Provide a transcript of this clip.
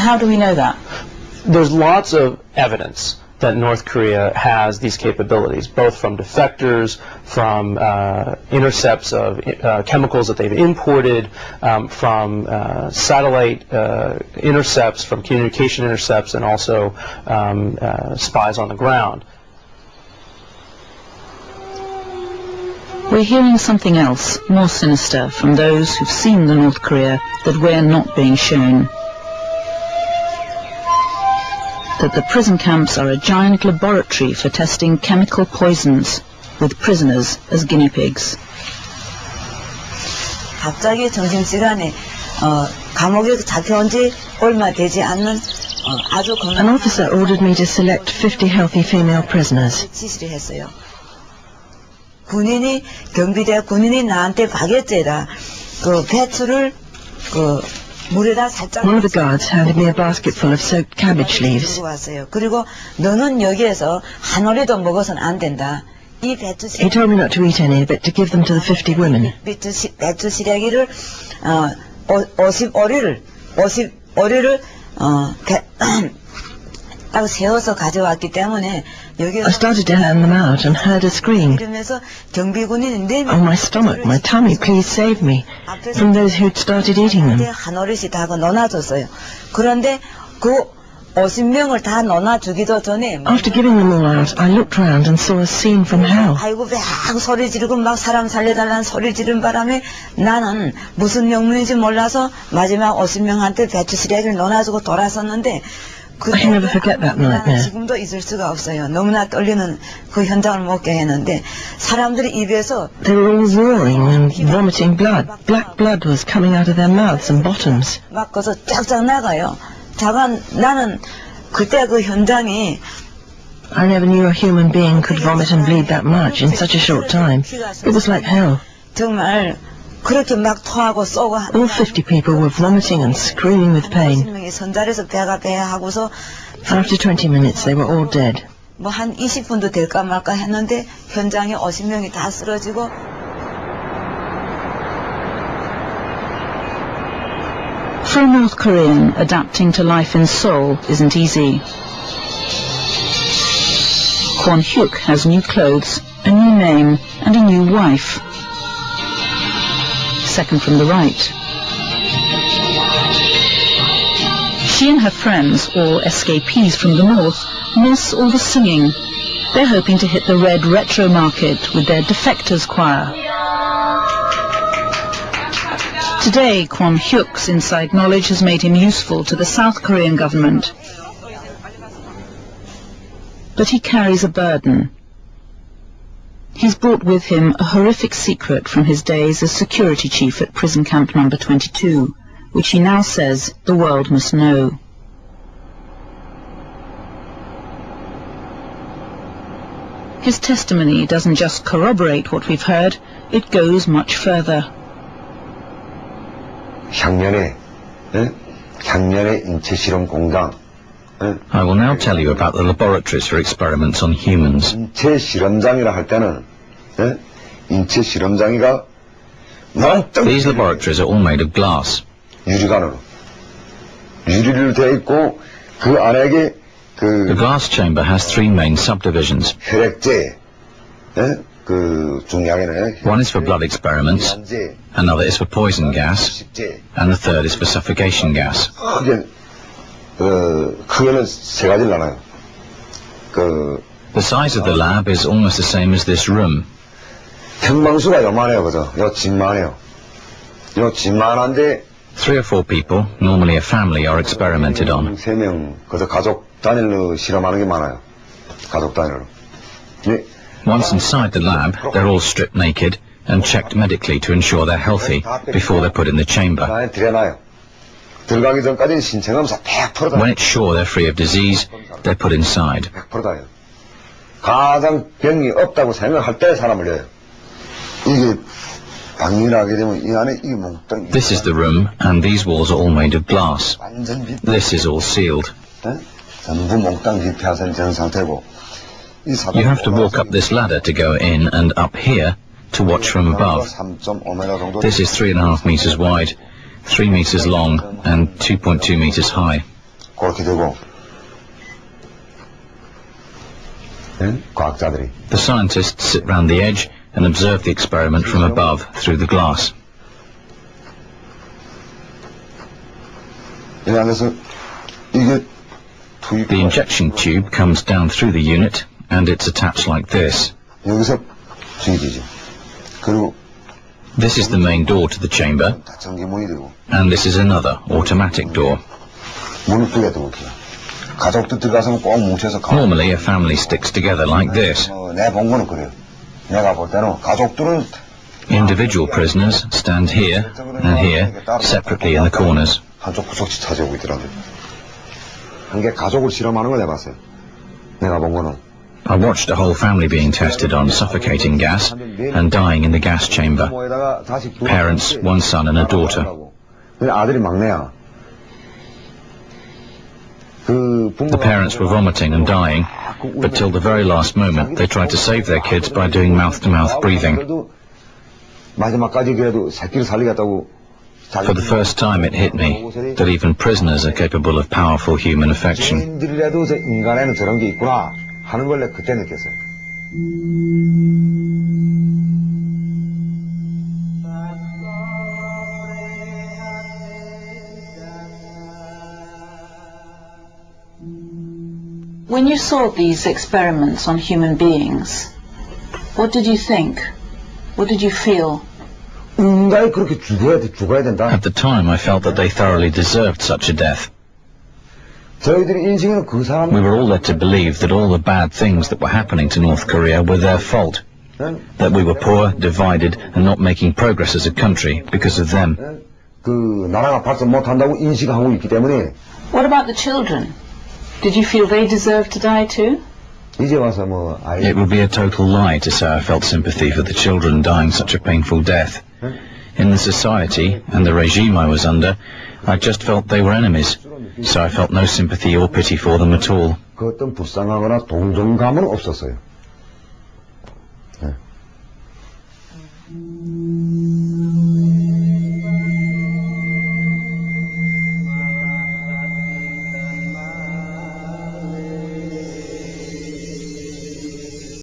how do we know that? There's lots of evidence that North Korea has these capabilities, both from defectors, from intercepts of chemicals that they've imported, from satellite intercepts, from communication intercepts, and also spies on the ground. We're hearing something else, more sinister, from those who've seen the North Korea that we're not being shown. That the prison camps are a giant laboratory for testing chemical poisons, with prisoners as guinea pigs. 갑자기 점심시간에 감옥에 잡혀온 지 얼마 되지 않는 아주 건강한 An officer ordered me to select 50 healthy female prisoners. 지시를 했어요. 경비대 군인이 나한테 바게트에다 그 배추를 물에다 살짝. One of the guards handed me a basket full of soaked cabbage leaves. 그리고 너는 여기에서 한 오리도 먹어서는 안 된다. 이 배추. He told me not to eat any, but to give them to the 50 women. 배추 시래기를 50오리를 딱 세워서 가져왔기 때문에. I started to hand them out and heard a scream. Oh, my stomach, my tummy, please save me, from those who'd started eating them. After giving them all out, I looked round and saw a scene from hell. 아이고 막 소리 지르고 막 사람 살려달라는 소리 지른 바람에 나는 무슨 영문인지 몰라서 마지막 50명한테 배추 시래기를 넣어주고 돌아섰는데 I can never forget that nightmare. 지금도 잊을 수가 없어요. 너무나 떨리는 그 현장을 먹게 했는데 사람들이 입에서 They were all roaring and vomiting blood. Black blood was coming out of their mouths and bottoms. 막 거기서 쫙쫙 나가요. 나는 그때 그 현장이 I never knew a human being could vomit and bleed that much in such a short time. It was like hell. 정말 그렇게 막 토하고 쏘고 All 50 people were vomiting and screaming with pain. 선달에서 배가 하고서 After 20 minutes, they were all dead. 뭐 한 20분도 될까 말까 했는데 현장에 50명이 다 쓰러지고. For a North Korean, adapting to life in Seoul isn't easy. Kwon Hyuk has new clothes, a new name, and a new wife. Second from the right. She and her friends, all escapees from the north, miss all the singing. They're hoping to hit the red retro market with their defectors choir. Today, Kwon Hyuk's inside knowledge has made him useful to the South Korean government. But he carries a burden. He's brought with him a horrific secret from his days as security chief at prison camp number 22, which he now says the world must know. His testimony doesn't just corroborate what we've heard, it goes much further. I will now tell you about the laboratories for experiments on humans. These laboratories are all made of glass. The glass chamber has three main subdivisions. One is for blood experiments, another is for poison gas, and the third is for suffocation gas. The size of the lab is almost the same as this room. 3 or 4 people, normally a family, are experimented on. Once inside the lab, they're all stripped naked and checked medically to ensure they're healthy before they're put in the chamber. When it's sure they're free of disease, they're put inside. This is the room, and these walls are all made of glass. This is all sealed. You have to walk up this ladder to go in, and up here to watch from above. This is 3.5 meters wide, 3 meters long, and 2.2 meters high. 그렇게 되고 과학자들이 The scientists sit round the edge and observe the experiment from above through the glass. The injection tube comes down through the unit and it's attached like this. 여기서 주입이죠. 그리고 This is the main door to the chamber, 전기문이 되고 and this is another automatic door. 문을 두개 두고 있어요. 가족도 들어가서는 꼭 뭉쳐서 Normally a family sticks together like this. 내가 본 거는 그래요. 내가 볼 때는 가족들은 Individual prisoners stand here and here, separately in the corners. 한쪽 구석씩 차지하고 있더라고요. 한 개 가족을 실험하는 걸 해봤어요. 내가 본 거는 I watched a whole family being tested on suffocating gas and dying in the gas chamber. Parents, one son and a daughter. 아들이 막내야. The parents were vomiting and dying, but till the very last moment they tried to save their kids by doing mouth-to-mouth breathing. For the first time it hit me that even prisoners are capable of powerful human affection. 하는 걸 그때 느꼈어요. When you saw these experiments on human beings, what did you think? What did you feel? 그렇게 죽어야 된다. At the time I felt that they thoroughly deserved such a death. We were all led to believe that all the bad things that were happening to North Korea were their fault. That we were poor, divided, and not making progress as a country because of them. What about the children? Did you feel they deserved to die too? It would be a total lie to say I felt sympathy for the children dying such a painful death. In the society and the regime I was under, I just felt they were enemies. So I felt no sympathy or pity for them at all. 그 어떤 불쌍하거나 동정감은 없었어요.